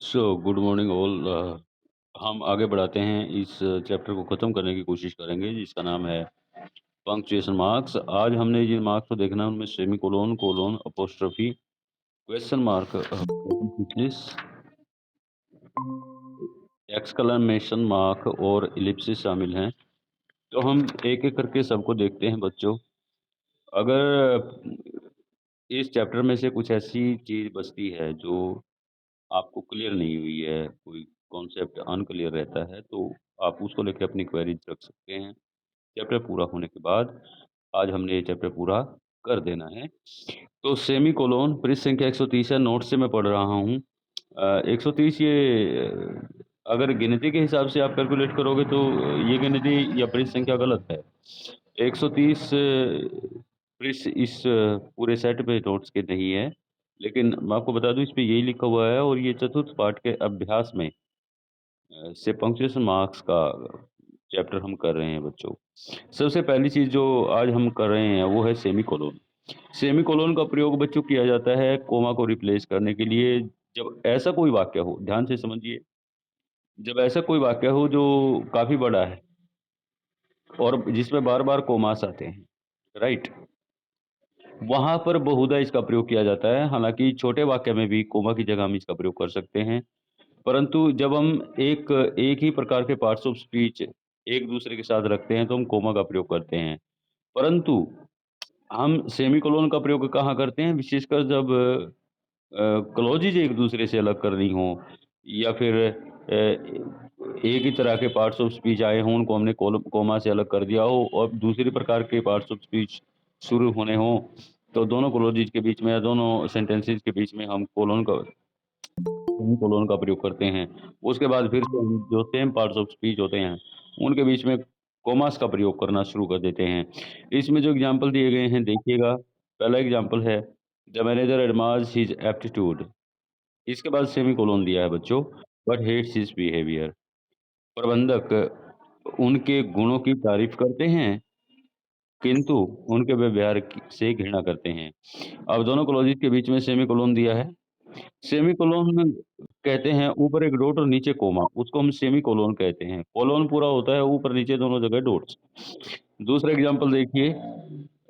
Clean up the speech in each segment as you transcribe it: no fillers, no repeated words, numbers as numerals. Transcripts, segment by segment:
So good morning all. हम आगे बढ़ाते हैं, इस चैप्टर को ख़त्म करने की कोशिश करेंगे जिसका नाम है पंक्चुएशन मार्क्स। आज हमने जिन मार्क्स को देखना है उनमें semicolon, colon, apostrophe, question mark, exclamation mark और इलिप्सिस शामिल हैं। तो हम एक एक करके सबको देखते हैं बच्चों। अगर इस चैप्टर में से कुछ ऐसी चीज़ बचती है जो आपको क्लियर नहीं हुई है, कोई कॉन्सेप्ट अनक्लियर रहता है, तो आप उसको लेके अपनी क्वेरीज रख सकते हैं। चैप्टर पूरा होने के बाद आज हमने ये चैप्टर पूरा कर देना है। तो सेमी कोलोन पृष्ठ संख्या 130 है, नोट से मैं पढ़ रहा हूँ। 130 ये अगर गिनती के हिसाब से आप कैलकुलेट करोगे तो ये गिनती या पृष्ठ संख्या गलत है। 130 पृष्ठ इस पूरे सेट पे नोट्स के नहीं है, लेकिन मैं आपको बता दूं इस पे यही लिखा हुआ है। और ये चतुर्थ पाठ के अभ्यास में से पंक्चुएशन मार्क्स का चैप्टर हम कर रहे हैं बच्चों। सबसे पहली चीज़ जो आज हम कर रहे हैं वो है सेमी कोलोन। सेमी कोलोन का प्रयोग बच्चों किया जाता है कोमा को रिप्लेस करने के लिए। जब ऐसा कोई वाक्य हो, ध्यान से समझिए, जब ऐसा कोई वाक्य हो जो काफ़ी बड़ा है और जिसमें बार बार कोमास आते हैं, राइट, वहां पर बहुधा इसका प्रयोग किया जाता है। हालांकि छोटे वाक्य में भी कोमा की जगह हम इसका प्रयोग कर सकते हैं, परंतु जब हम एक एक ही प्रकार के पार्ट्स ऑफ स्पीच एक दूसरे के साथ रखते हैं तो हम कोमा का प्रयोग करते हैं। परंतु हम सेमीकोलन का प्रयोग कहाँ करते हैं? विशेषकर जब क्लॉजेज एक दूसरे से अलग करनी हो, या फिर एक ही तरह के पार्ट्स ऑफ स्पीच आए हों, उनको हमने कोमा से अलग कर दिया हो और दूसरी प्रकार के पार्ट्स ऑफ स्पीच शुरू होने हों, तो दोनों क्लॉजेज के बीच में या दोनों सेंटेंसेस के बीच में हम कोलोन का प्रयोग करते हैं। उसके बाद फिर से हम जो सेम पार्ट्स ऑफ स्पीच होते हैं उनके बीच में कॉमास का प्रयोग करना शुरू कर देते हैं। इसमें जो एग्जाम्पल दिए गए हैं देखिएगा। पहला एग्जाम्पल है the manager admires his aptitude. इसके बाद सेमी कोलोन दिया है बच्चों, बट हेट्स हिज बिहेवियर। प्रबंधक उनके गुणों की तारीफ करते हैं किंतु उनके व्यवहार से घृणा करते हैं। अब दोनों क्लॉजेज के बीच में सेमी कोलोन दिया है। सेमी कोलोन कहते हैं ऊपर एक डॉट और नीचे कोमा, उसको हम सेमी कोलोन कहते हैं। कोलोन पूरा होता है ऊपर नीचे दोनों जगह डॉट्स। दूसरा एग्जांपल देखिए,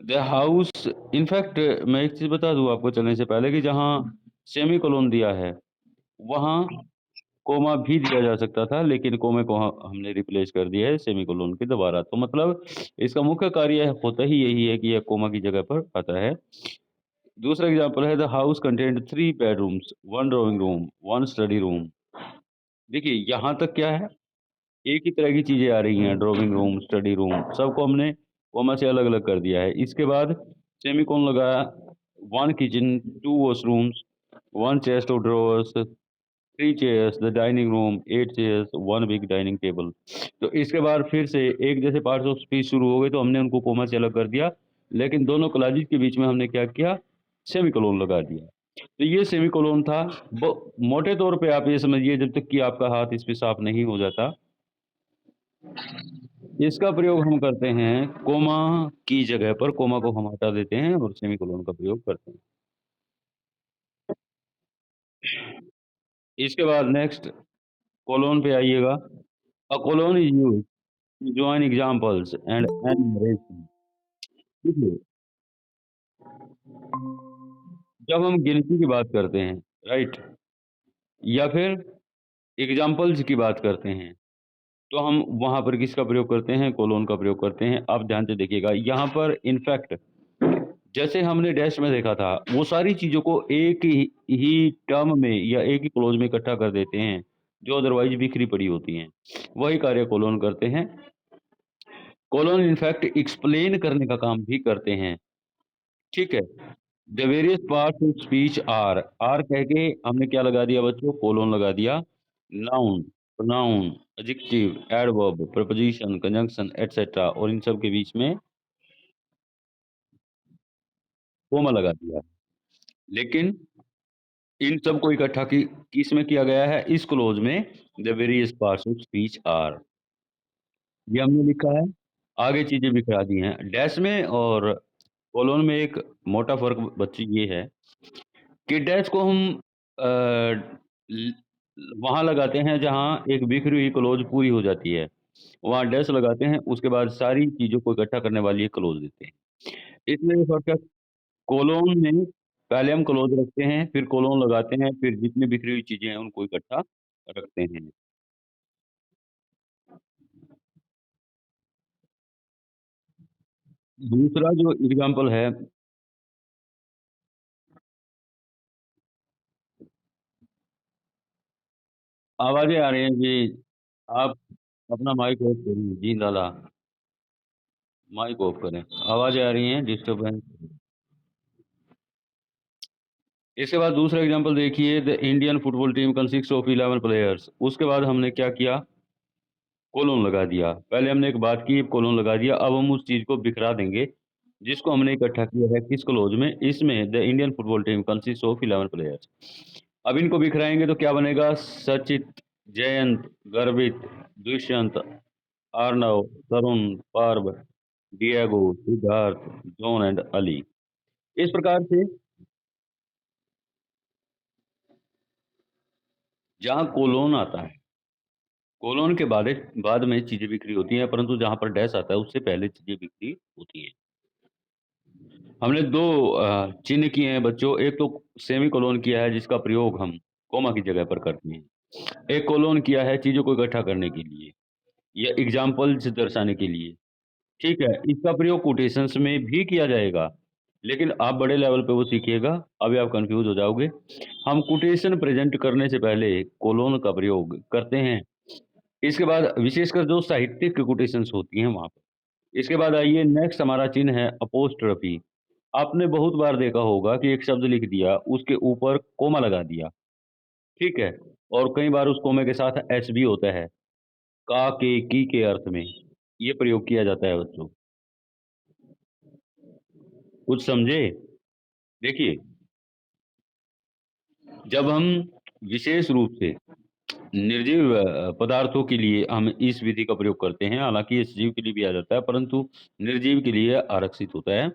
द हाउस। इनफैक्ट मैं एक चीज बता दूं आपको चलने से पहले कि जहां सेमी कोलोन दिया है वहां कोमा भी दिया जा सकता था, लेकिन कोमे को हमने रिप्लेस कर दिया है सेमी कोलोन के दोबारा। तो मतलब इसका मुख्य कार्य होता ही यही है कि यह कोमा की जगह पर आता है। दूसरा एग्जांपल है the house contained 3 bedrooms, 1 drawing room, 1 study room. देखिए यहाँ तक क्या है, एक ही तरह की चीजें आ रही हैं, ड्राइंग रूम, स्टडी रूम, सबको हमने कॉमा से अलग अलग कर दिया है। इसके बाद सेमीकोलन लगाया, 1 kitchen, 2 washrooms, 1 chest of drawers, 3 chairs, the dining room, 8 chairs, 1 big dining table. तो इसके बाद फिर से एक जैसे पार्ट्स ऑफ स्पीच शुरू हो गए तो हमने उनको कोमा से अलग कर दिया, लेकिन दोनों क्लॉजेज के बीच में हमने क्या किया, सेमीकोलन लगा दिया। तो ये सेमीकोलन था। मोटे तौर पे आप ये समझिए, जब तक कि आपका हाथ इस पे साफ नहीं हो जाता, इसका प्रयोग हम करते हैं कोमा की जगह पर। कोमा को हम हटा देते हैं और सेमीकोलन का प्रयोग करते हैं। इसके बाद नेक्स्ट कोलोन पे आइएगा। A colon is used to join examples and enumeration. देखिए, जब हम गिनती की बात करते हैं, राइट, या फिर एग्जांपल्स की बात करते हैं, तो हम वहां पर किसका प्रयोग करते हैं? कोलोन का प्रयोग करते हैं। आप ध्यान से देखिएगा, यहाँ पर इनफैक्ट जैसे हमने डैश में देखा था, वो सारी चीज़ों को एक ही टर्म में या एक ही क्लॉज में इकट्ठा कर देते हैं, जो अदरवाइज़ बिखरी पड़ी होती हैं। वही कार्य कोलोन करते हैं। कोलोन इनफैक्ट एक्सप्लेन करने का काम भी करते हैं, ठीक है? The various parts of speech are कह के हमने क्या लगा दिया बच्चों? कोलोन लगा दिया। Noun, pronoun, adjective, adverb, preposition, conjunction etcetera और इन सब के बीच में कॉमा लगा दिया। लेकिन इन सबको इकट्ठा किस में किया गया है? इस क्लॉज़ में the various parts of speech are, ये हमने लिखा है। आगे चीज़ें बिखरा दी हैं। डैश में और कोलोन में एक मोटा फ़र्क बच्चे ये है कि डैश को हम अ, ल वहाँ लगाते हैं जहाँ एक बिखरी हुई क्लॉज़ पूरी हो जाती है। वहाँ डैश लगाते हैं, उसके बाद सारी चीज़ों को इकट्ठा करने वाली एक क्लॉज़ देते हैं। इसमें ये फ़र्क है, कोलोन में पहले हम क्लॉज़ रखते हैं, फिर कोलोन लगाते हैं, फिर जितनी बिखरी हुई चीज़ें हैं उनको इकट्ठा रखते हैं। दूसरा जो एग्ज़ाम्पल है, आवाज़ें आ रही हैं जी, आप अपना माइक ऑफ करिए। जी लाला, माइक ऑफ करें। आवाज़ें आ रही हैं, डिस्टर्बेंस। इसके बाद दूसरा एग्ज़ाम्पल देखिए, the Indian football team consists of 11 players. उसके बाद हमने क्या किया? कोलोन लगा दिया। पहले हमने एक बात की, कोलोन लगा दिया, अब हम उस चीज़ को बिखरा देंगे, जिसको हमने इकट्ठा किया है किस क्लॉज़ में? इसमें the Indian football team consists of 11 players. अब इनको बिखराएँगे तो क्या बनेगा? Sachit, Jayant, Garvit, Dushyant, Arnav, Tarun, Parv, Diego, Siddharth, John and Ali. इस प्रकार से जहाँ कोलोन आता है, कोलोन के बाद में चीज़ें बिखरी होती हैं, परंतु जहाँ पर डैश आता है उससे पहले चीज़ें बिखरी होती हैं। हमने 2 चिन्ह किए हैं बच्चों, एक तो सेमीकोलोन किया है जिसका प्रयोग हम कॉमा की जगह पर करते हैं। एक कोलोन किया है चीज़ों को इकट्ठा करने के लिए या एग्ज़ाम्पल्स दर्शाने के लिए, ठीक है? इसका प्रयोग कोटेशंस में भी किया जाएगा, लेकिन आप बड़े लेवल पे वो सीखिएगा, अभी आप कन्फ्यूज़ हो जाओगे। हम कोटेशन प्रेज़ेंट करने से पहले कोलोन का प्रयोग करते हैं। इसके बाद विशेषकर जो साहित्यिक कोटेशंस होती हैं वहाँ पे। इसके बाद आइए, नेक्स्ट हमारा चिन्ह है अपोस्ट्रोफ़ी। आपने बहुत बार देखा होगा कि एक शब्द लिख दिया, उसके ऊपर कॉमा लगा दिया, ठीक है? और कई बार उस कॉमे के साथ एस भी होता है, का, के, की के अर्थ में। ये प्रयोग किया जाता है बच्चों। कुछ समझे? देखिए, जब हम विशेष रूप से निर्जीव पदार्थों के लिए हम इस विधि का प्रयोग करते हैं, हालाँकि ये सजीव के लिए भी आ जाता है, परंतु निर्जीव के लिए आरक्षित होता है।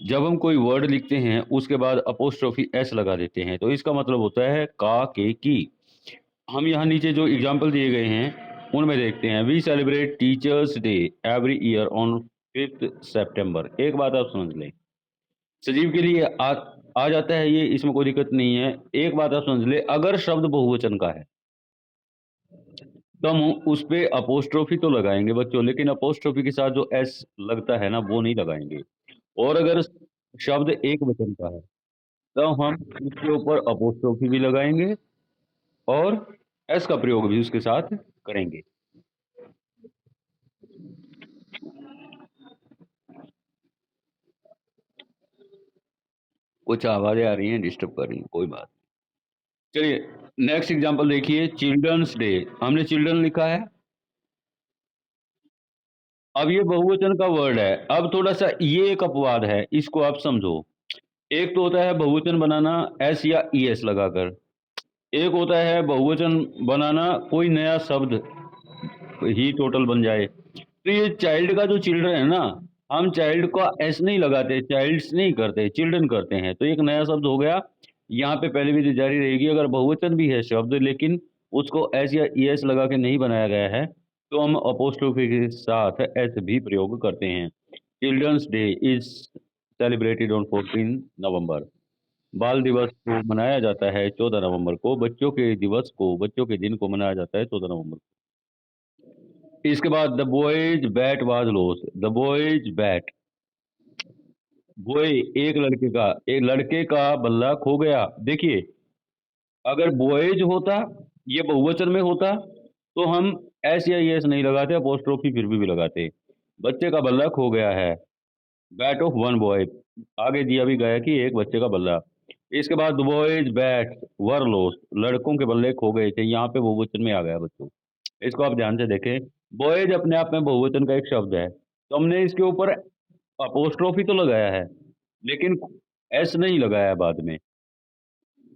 जब हम कोई वर्ड लिखते हैं, उसके बाद अपोस्ट्रोफ़ी एस लगा देते हैं, तो इसका मतलब होता है का, के, की। हम यहाँ नीचे जो एग्ज़ाम्पल दिए गए हैं, उनमें देखते हैं, we celebrate teachers day every year on 5th September. एक बात आप समझ लें, सजीव के लिए आ जाता है ये, इसमें कोई दिक्कत नहीं है। एक बात आप समझ लें, अगर शब्द बहुवचन का है, तो हम उस पे अपोस्ट्रोफ़ी तो लगाएँगे बच्चों, लेकिन अपोस्ट्रोफ़ी के साथ जो एस लगता है ना, वो नहीं लगाएँगे। और अगर शब्द एक वचन का है, तो हम उसके ऊपर अपोस्ट्रोफ़ी भी लगाएँगे और एस का प्रयोग भी उसके साथ करेंगे। कुछ आवाज़ें आ रही हैं, डिस्टर्ब कर रही हैं, कोई बात नहीं। चलिए, नेक्स्ट एग्ज़ाम्पल देखिए, चिल्ड्रन्स डे। हमने चिल्ड्रन लिखा है, अब ये बहुवचन का वर्ड है। अब थोड़ा-सा ये एक अपवाद है, इसको आप समझो। एक तो होता है बहुवचन बनाना एस या ईएस लगाकर, एक होता है बहुवचन बनाना कोई नया शब्द ही टोटल बन जाए। तो ये चाइल्ड का जो चिल्ड्रन है ना, हम चाइल्ड का एस नहीं लगाते, चाइल्ड्स नहीं करते, चिल्ड्रन करते हैं। तो एक नया शब्द हो गया, यहाँ पे पहले भी जारी रहेगी। अगर बहुवचन भी है शब्द लेकिन उसको एस या ईएस लगा के नहीं बनाया गया है, तो हम अपोस्ट्रोफी के साथ एस भी प्रयोग करते हैं। Children's day is celebrated on 14 November. बाल दिवस को मनाया जाता है 14 नवंबर को, बच्चों के दिवस को, बच्चों के दिन को मनाया जाता है 14 नवंबर को। इसके बाद the boys bat was lost. The boys bat, boy एक लड़के का बल्ला खो गया। देखिए, अगर बॉयज होता, ये बहुवचन में होता, तो हम एस या एस नहीं लगाते, अपोस्ट्रोफी फिर भी लगाते। बच्चे का बल्ला खो गया है, बैट ऑफ वन बॉय। आगे दिया भी गया कि एक बच्चे का बल्ला। इसके बाद बॉयज बैट्स वर लॉस्ट, लड़कों के बल्ले खो गए थे, यहाँ पे बहुवचन में आ गया बच्चों। इसको आप ध्यान से देखें, बॉयज अपने आप में बहुवचन का एक शब्द है, तो हमने इसके ऊपर अपोस्ट्रोफी तो लगाया है, लेकिन एस नहीं लगाया बाद में,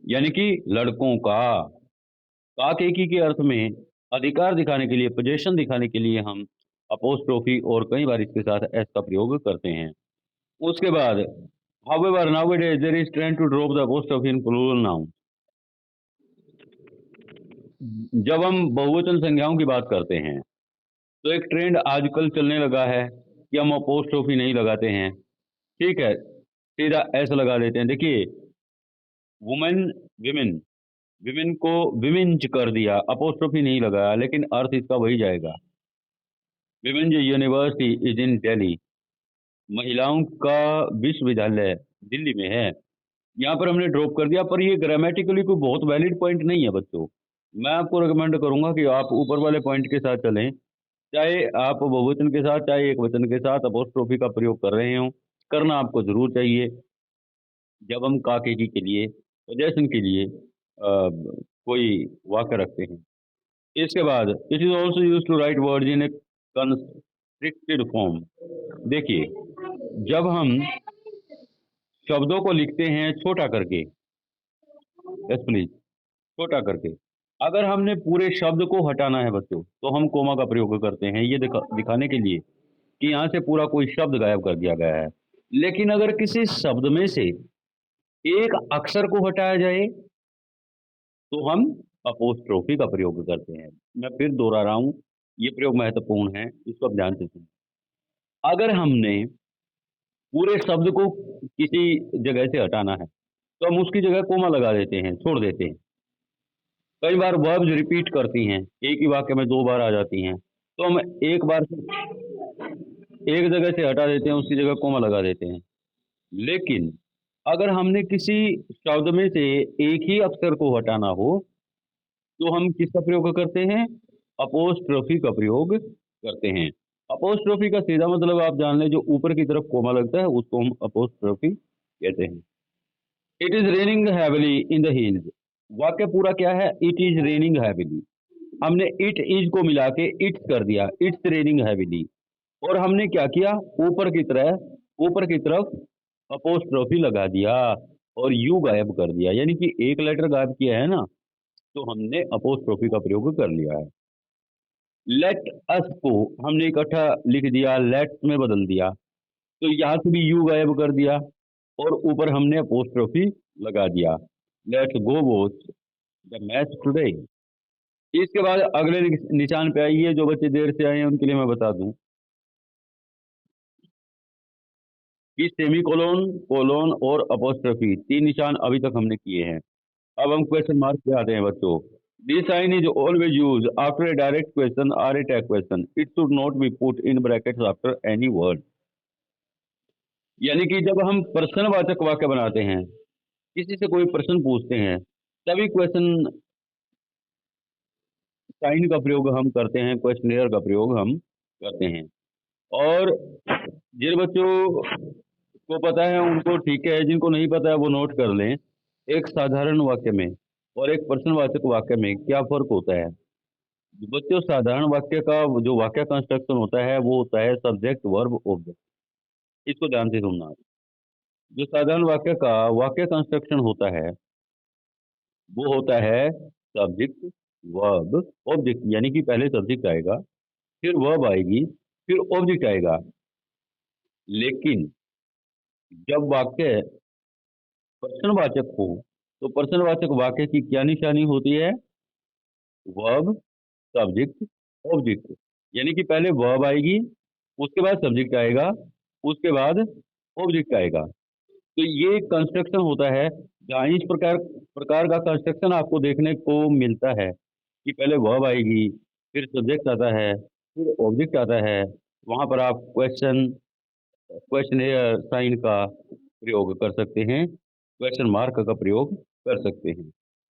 यानी कि लड़कों का केकी के अर्थ में अधिकार दिखाने के लिए, पोजेशन दिखाने के लिए हम अपोस्ट्रोफी और कई बार इसके साथ एस का प्रयोग करते हैं। उसके बाद however nowadays there is trend to drop the apostrophe in plural noun। जब हम बहुवचन संज्ञाओं की बात करते हैं तो एक ट्रेंड आजकल चलने लगा है कि हम अपोस्ट्रोफी नहीं लगाते हैं, ठीक है, सीधा एस लगा देते हैं। देखिए, वुमेन विमेन, विमेन को विमेंज कर दिया, अपोस्ट्रोफी नहीं लगाया, लेकिन अर्थ इसका वही जाएगा। Women university is in Delhi, महिलाओं का विश्वविद्यालय दिल्ली में है, यहाँ पर हमने ड्रॉप कर दिया, पर ये ग्रामेटिकली कोई बहुत वैलिड पॉइंट नहीं है बच्चों। मैं आपको रिकमेंड करूंगा कि आप ऊपर वाले पॉइंट के साथ चलें, चाहे आप बहुवचन के साथ चाहे एक वचन के साथ अपोस्ट्रोफी का प्रयोग कर रहे हो, करना आपको जरूर चाहिए जब हम काकेजी के लिए पोजेशन के लिए कोई वाक्य रखते हैं। इसके बाद it is also use to write words in a constricted form. देखिए, जब हम शब्दों को लिखते हैं छोटा करके, यस प्लीज, छोटा करके, अगर हमने पूरे शब्द को हटाना है बच्चों तो हम कोमा का प्रयोग करते हैं, ये दिखाने के लिए कि यहाँ से पूरा कोई शब्द गायब कर दिया गया है। लेकिन अगर किसी शब्द में से एक अक्षर को हटाया जाए तो हम अपोस्ट्रोफी का प्रयोग करते हैं। मैं फिर दोहरा रहा हूँ, ये प्रयोग महत्वपूर्ण है, इसको आप ध्यान से सुनिए। अगर हमने पूरे शब्द को किसी जगह से हटाना है तो हम उसकी जगह कोमा लगा देते हैं, छोड़ देते हैं। कई बार वर्ब्स रिपीट करती हैं, एक ही वाक्य में दो बार आ जाती हैं, तो हम एक बार से एक जगह से हटा देते हैं, उसकी जगह कोमा लगा देते हैं। लेकिन अगर हमने किसी शब्द में से एक ही अक्षर को हटाना हो तो हम किसका प्रयोग करते हैं? अपोस्ट्रोफी का प्रयोग करते हैं। अपोस्ट्रोफी का सीधा मतलब आप जान लें, जो ऊपर की तरफ कोमा लगता है उसको हम अपोस्ट्रोफी कहते हैं। It is raining heavily in the hills, वाक्य पूरा क्या है? इट इज रेनिंग हैविली, हमने इट इज को मिला के इट्स कर दिया, इट्स रेनिंग हैविली, और हमने क्या किया? ऊपर की तरफ अपोस्ट्रोफी लगा दिया और यू गायब कर दिया, यानी कि एक लेटर गायब किया है ना, तो हमने अपोस्ट्रोफी का प्रयोग कर लिया है। लेट अस को हमने इकट्ठा लिख दिया, लेट्स में बदल दिया, तो यहाँ से भी यू गायब कर दिया और ऊपर हमने अपोस्ट्रोफी लगा दिया। Let's go watch the match today. इसके बाद अगले निशान पे आइए, जो बच्चे देर से आए हैं उनके लिए मैं बता दूं कि सेमीकोलन, कोलोन और अपोस्ट्रोफी तीन निशान अभी तक हमने किए हैं। अब हम क्वेश्चन मार्क पे आते हैं बच्चों। This sign is always use after a direct question और a tag question, it should not be put in brackets after any word. यानी कि जब हम प्रश्नवाचक वाक्य बनाते हैं, किसी से कोई प्रश्न पूछते हैं, तभी क्वेश्चन साइन का प्रयोग हम करते हैं, क्वेश्चनियर का प्रयोग हम करते हैं। और जिन बच्चों को पता है उनको ठीक है, जिनको नहीं पता है वो नोट कर लें। एक साधारण वाक्य में और एक प्रश्नवाचक वाक्य में क्या फर्क होता है? बच्चों, साधारण वाक्य का जो वाक्य कंस्ट्रक्शन होता है वो होता है सब्जेक्ट वर्ब ऑब्जेक्ट। इसको ध्यान से सुनना। जो साधारण वाक्य का वाक्य कंस्ट्रक्शन होता है वो होता है सब्जेक्ट वर्ब ऑब्जेक्ट, यानी कि पहले सब्जेक्ट आएगा, फिर वर्ब आएगी, फिर ऑब्जेक्ट आएगा। लेकिन जब वाक्य प्रश्नवाचक हो तो प्रश्नवाचक वाक्य की क्या निशानी होती है? वर्ब, सब्जेक्ट, ऑब्जेक्ट, यानी कि पहले वर्ब आएगी, उसके बाद सब्जेक्ट आएगा, उसके बाद ऑब्जेक्ट आएगा। तो ये कंस्ट्रक्शन होता है जहाँ इस प्रकार प्रकार का कंस्ट्रक्शन आपको देखने को मिलता है कि पहले वर्ब आएगी, फिर सब्जेक्ट आता है, फिर ऑब्जेक्ट आता है। वहाँ पर आप क्वेश्चन साइन का प्रयोग कर सकते हैं, क्वेश्चन मार्क का प्रयोग कर सकते हैं।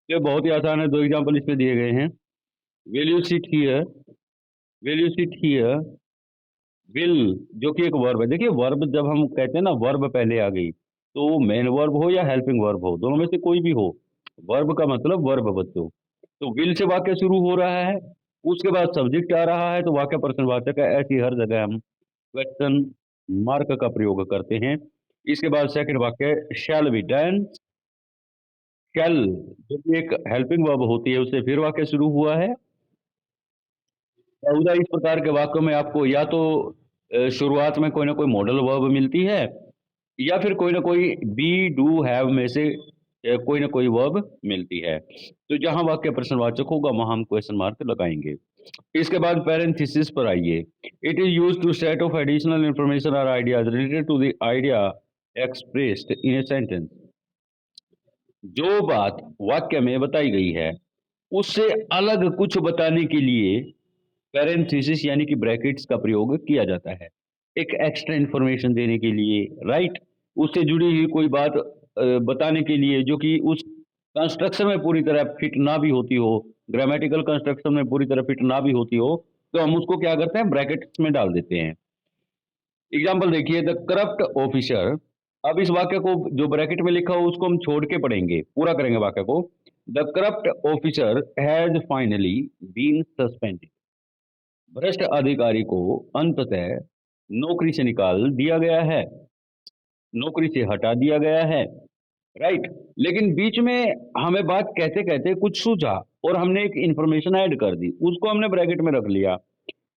ये बहुत ही आसान है, दो एग्जाम्पल इसमें दिए गए हैं। Will you sit here, will you sit here, will जो कि एक वर्ब है। देखिए, वर्ब जब हम कहते हैं ना, वर्ब पहले आ गई, तो मेन वर्ब हो या हेल्पिंग वर्ब हो, दोनों में से कोई भी हो। वर्ब का मतलब वर्ब बच्चों। तो विल से वाक्य शुरू हो रहा है, उसके बाद सब्जेक्ट आ रहा है तो वाक्य प्रश्नवाचक है। ऐसी हर जगह हम क्वेश्चन मार्क का प्रयोग करते हैं। इसके बाद सेकंड वाक्य शैल बी डन। शैल जो कि एक हेल्पिंग वर्ब होती है, उससे फिर वाक्य शुरू हुआ है। बहुधा इस प्रकार के वाक्यों में आपको या तो शुरुआत में कोई ना कोई मॉडल वर्ब मिलती है, या फिर कोई ना कोई बी डू हैव में से कोई ना कोई वर्ब मिलती है। तो जहां वाक्य प्रश्नवाचक होगा वहां हम क्वेश्चन मार्क लगाएंगे। इसके बाद पैरेंथेसिस पर आइए। It is use to set off additional information और ideas related to the idea expressed in a sentence. जो बात वाक्य में बताई गई है उससे अलग कुछ बताने के लिए पैरेंथेसिस यानी कि ब्रैकेट्स का प्रयोग किया जाता है, एक एक्स्ट्रा इंफॉर्मेशन देने के लिए, राइट। उससे जुड़ी हुई कोई बात बताने के लिए जो कि उस कंस्ट्रक्शन में पूरी तरह फिट ना भी होती हो, ग्रामेटिकल कंस्ट्रक्शन में पूरी तरह फिट ना भी होती हो, तो हम उसको क्या करते हैं, ब्रैकेट्स में डाल देते हैं। एग्जाम्पल देखिए, द करप्ट ऑफिसर। अब इस वाक्य को जो ब्रैकेट में लिखा हो उसको हम छोड़ के पढ़ेंगे, पूरा करेंगे वाक्य को। The corrupt officer has finally been suspended. भ्रष्ट अधिकारी को अंततः नौकरी से निकाल दिया गया है, नौकरी से हटा दिया गया है, राइट। लेकिन बीच में हमें बात कहते कहते कुछ सूझा और हमने एक इंफॉर्मेशन ऐड कर दी, उसको हमने ब्रैकेट में रख लिया।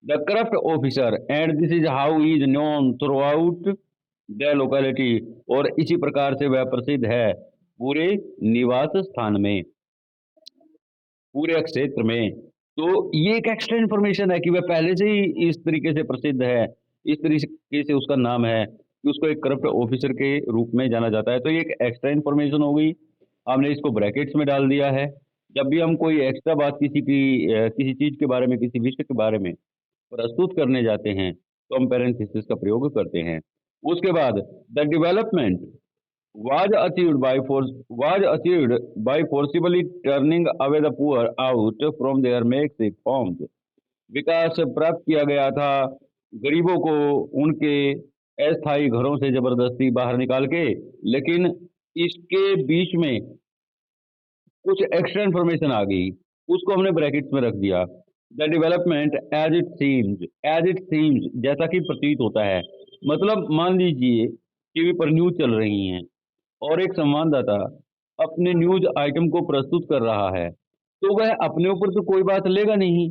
The corrupt officer and this is how is known through out the locality. और इसी प्रकार से वह प्रसिद्ध है पूरे निवास स्थान में, पूरे क्षेत्र में। तो ये एक एक्स्ट्रा इन्फॉर्मेशन है कि वह पहले से ही इस तरीके से प्रसिद्ध है, इस तरीके से उसका नाम है कि उसको एक करप्ट ऑफिसर के रूप में जाना जाता है। तो ये एक एक्स्ट्रा इन्फॉर्मेशन हो गई, हमने इसको ब्रैकेट्स में डाल दिया है। जब भी हम कोई एक्स्ट्रा बात किसी चीज के बारे में, किसी विषय के बारे में प्रस्तुत करने जाते हैं तो हम पैरेंथेसिस का प्रयोग करते हैं। उसके बाद the development was forcibly turning away the poor out from their makeshift homes। विकास प्राप्त किया गया था गरीबों को उनके अस्थायी घरों से जबरदस्ती बाहर निकाल के। लेकिन इसके बीच में कुछ एक्स्ट्रा इन्फॉर्मेशन आ गई, उसको हमने ब्रैकेट्स में रख दिया। The development as it seems जैसा कि प्रतीत होता है। मतलब मान लीजिए टीवी पर न्यूज चल रही हैं और एक संवाददाता अपने न्यूज आइटम को प्रस्तुत कर रहा है, तो वह अपने ऊपर तो कोई बात लेगा नहीं।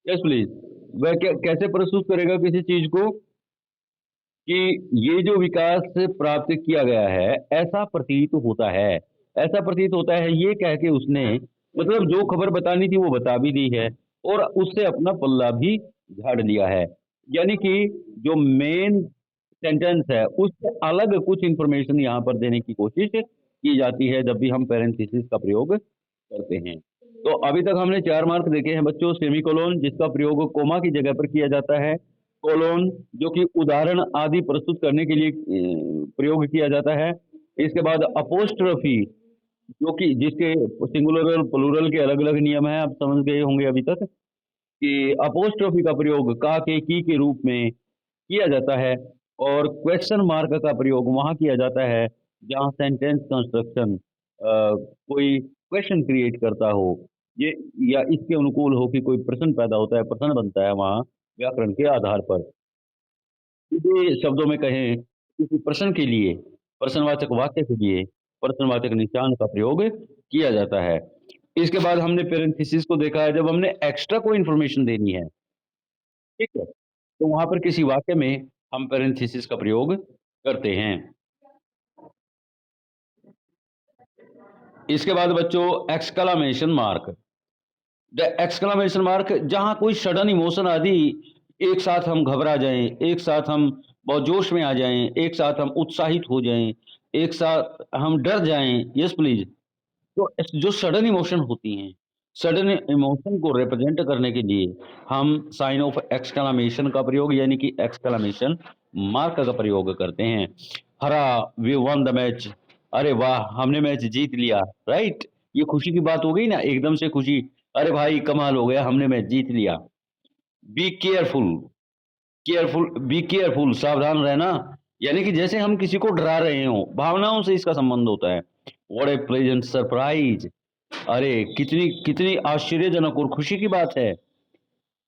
Yes please. वह कैसे प्रस्तुत करेगा किसी चीज को कि ये जो विकास प्राप्त किया गया है ऐसा प्रतीत होता है, ऐसा प्रतीत होता है, ये कह के उसने मतलब जो खबर बतानी थी वो बता भी दी है और उससे अपना पल्ला भी झाड़ लिया है। यानी कि जो मेन सेंटेंस है उससे अलग कुछ इंफॉर्मेशन यहाँ पर देने की कोशिश की जाती है जब भी हम पैरेंथेसिस का प्रयोग करते हैं। तो अभी तक हमने 4 मार्क देखे हैं बच्चों। सेमीकोलोन जिसका प्रयोग कोमा की जगह पर किया जाता है, कोलोन जो कि उदाहरण आदि प्रस्तुत करने के लिए प्रयोग किया जाता है। इसके बाद अपोस्ट्रोफी जो कि जिसके सिंगुलर और प्लूरल के अलग अलग नियम हैं, आप समझ गए होंगे अभी तक कि अपोस्ट्रोफी का प्रयोग का के की के रूप में किया जाता है और क्वेश्चन मार्क का प्रयोग वहां किया जाता है जहां सेंटेंस कंस्ट्रक्शन कोई क्वेश्चन क्रिएट करता हो, ये या इसके अनुकूल हो कि कोई प्रश्न पैदा होता है, प्रश्न बनता है वहां व्याकरण के आधार पर। सीधे शब्दों में कहें, किसी प्रश्न के लिए, प्रश्नवाचक वाक्य के लिए प्रश्नवाचक निशान का प्रयोग किया जाता है। इसके बाद हमने पेरेंथेसिस को देखा है जब हमने एक्स्ट्रा कोई इंफॉर्मेशन देनी है, ठीक है, तो वहां पर किसी वाक्य में हम पेरेंथेसिस का प्रयोग करते हैं। इसके बाद बच्चों exclamation mark. The exclamation mark जहां कोई सडन इमोशन आदि, एक साथ हम घबरा जाएं, एक साथ हम बहुत जोश में आ जाएं, एक साथ हम उत्साहित हो जाएं, एक साथ हम डर जाएं, यस प्लीज। तो जो सडन इमोशन होती हैं, सडन इमोशन को रिप्रेजेंट करने के लिए हम साइन ऑफ एक्सक्लामेशन का प्रयोग यानी कि एक्सक्लामेशन मार्क का प्रयोग करते हैं। हरा, वी वन द मैच। अरे वाह, हमने मैच जीत लिया, राइट। ये खुशी की बात हो गई ना, एकदम से खुशी, अरे भाई कमाल हो गया, हमने मैच जीत लिया। Be careful, careful, be careful, सावधान रहना। यानी कि जैसे हम किसी को डरा रहे हों, भावनाओं से इसका संबंध होता है। What A pleasant surprise! अरे! कितनी कितनी आश्चर्यजनक और खुशी की बात है।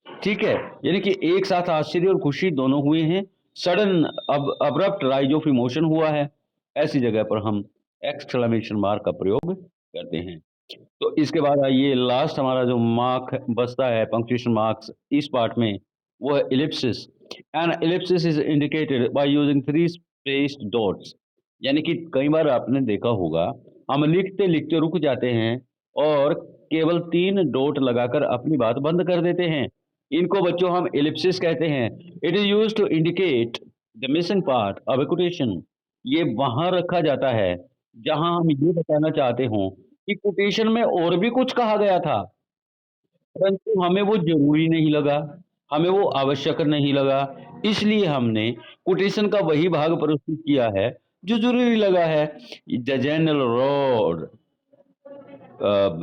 ठीक है? यानी कि एक साथ आश्चर्य और खुशी दोनों हुए हैं। Sudden abrupt rise of emotion हुआ है। ऐसी जगह पर हम एक्सक्लेमेशन मार्क का प्रयोग करते हैं। तो इसके बाद आइए लास्ट हमारा जो मार्क बचता है पंक्चुएशन मार्क्स इस पार्ट में, वो है ellipsis. An ellipsis is indicated by using 3 spaced dots. यानी कि कई बार आपने देखा होगा, हम लिखते-लिखते रुक जाते हैं और केवल 3 डॉट लगाकर अपनी बात बंद कर देते हैं। इनको बच्चों हम एलिप्सिस कहते हैं। It is used to indicate the missing part of a quotation. ये वहाँ रखा जाता है, जहाँ हम ये बताना चाहते हों कि कोटेशन में और भी कुछ कहा गया था, परंतु हमें वो ज़रूरी नहीं लगा, हमें वो आवश्यक नहीं लगा, इसलिए हमने कोटेशन का वही भाग प्रस्तुत किया है, जो ज़रूरी लगा है। द जनरल रोड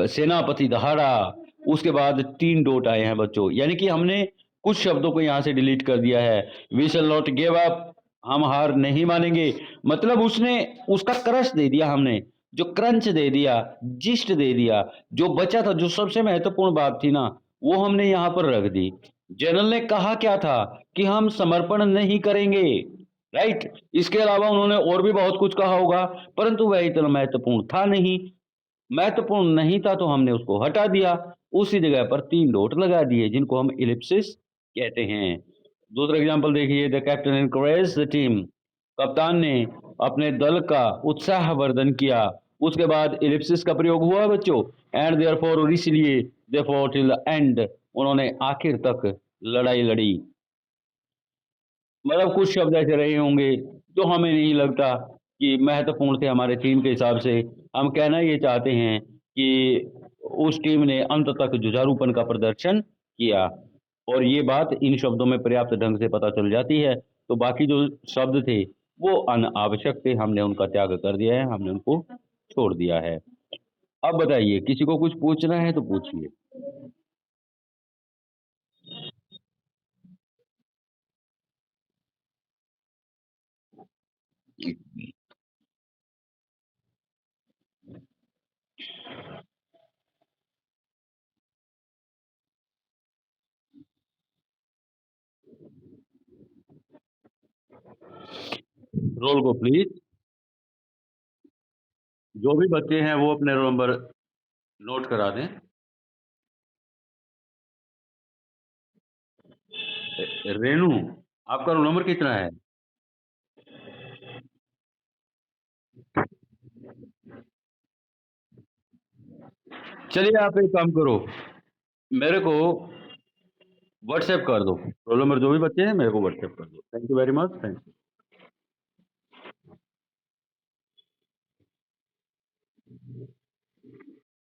सेनापति दहाड़ा, उसके बाद 3 डॉट आए हैं बच्चों, यानी कि हमने कुछ शब्दों को यहाँ से डिलीट कर दिया है। We shall not give up, हम हार नहीं मानेंगे, मतलब उसने उसका क्रश दे दिया हमने, जो क्रंच दे दिया, जिस्ट दे दिया, जो बचा था, जो सबसे महत्वपूर्ण बात थी ना, वो हमने यहाँ पर रख दी। जनरल ने कहा क्या था कि हम समर्पण नहीं करेंगे, राइट? इसके अलावा उन्होंने और भी बहुत कुछ कहा होगा, परंतु वह इतना महत्वपूर्ण था नहीं। महत्वपूर्ण नहीं था तो हमने उसको हटा दिया, उसी जगह पर 3 डॉट लगा दिए जिनको हम एलिप्सिस कहते हैं। दूसरा एग्ज़ाम्पल देखिए the captain encouraged the team. कप्तान ने अपने दल का उत्साहवर्धन किया। उसके बाद एलिप्सिस का प्रयोग हुआ बच्चों एंड देयरफॉर और इसलिए they fought till the end, उन्होंने आखिर तक लड़ाई लड़ी। मतलब कुछ शब्द ऐसे रहे होंगे जो हमें नहीं लगता कि महत्वपूर्ण थे हमारे टीम के हिसाब से। हम कहना ये चाहते हैं कि उस टीम ने अंत तक जुझारूपन का प्रदर्शन किया और ये बात इन शब्दों में पर्याप्त ढंग से पता चल जाती है। तो बाकी जो शब्द थे वो अनावश्यक थे, हमने उनका त्याग कर दिया है, हमने उनको छोड़ दिया है। अब बताइए किसी को कुछ पूछना है तो पूछिए? रोल को प्लीज़। जो भी बच्चे हैं वो अपने रोल नंबर नोट करा दें। रेनू, आपका रोल नंबर कितना है? चलिए आप एक काम करो, मेरे को व्हाट्सएप कर दो। रोल नंबर जो भी बच्चे हैं मेरे को व्हाट्सएप कर दो। Thank you very much. Thank you.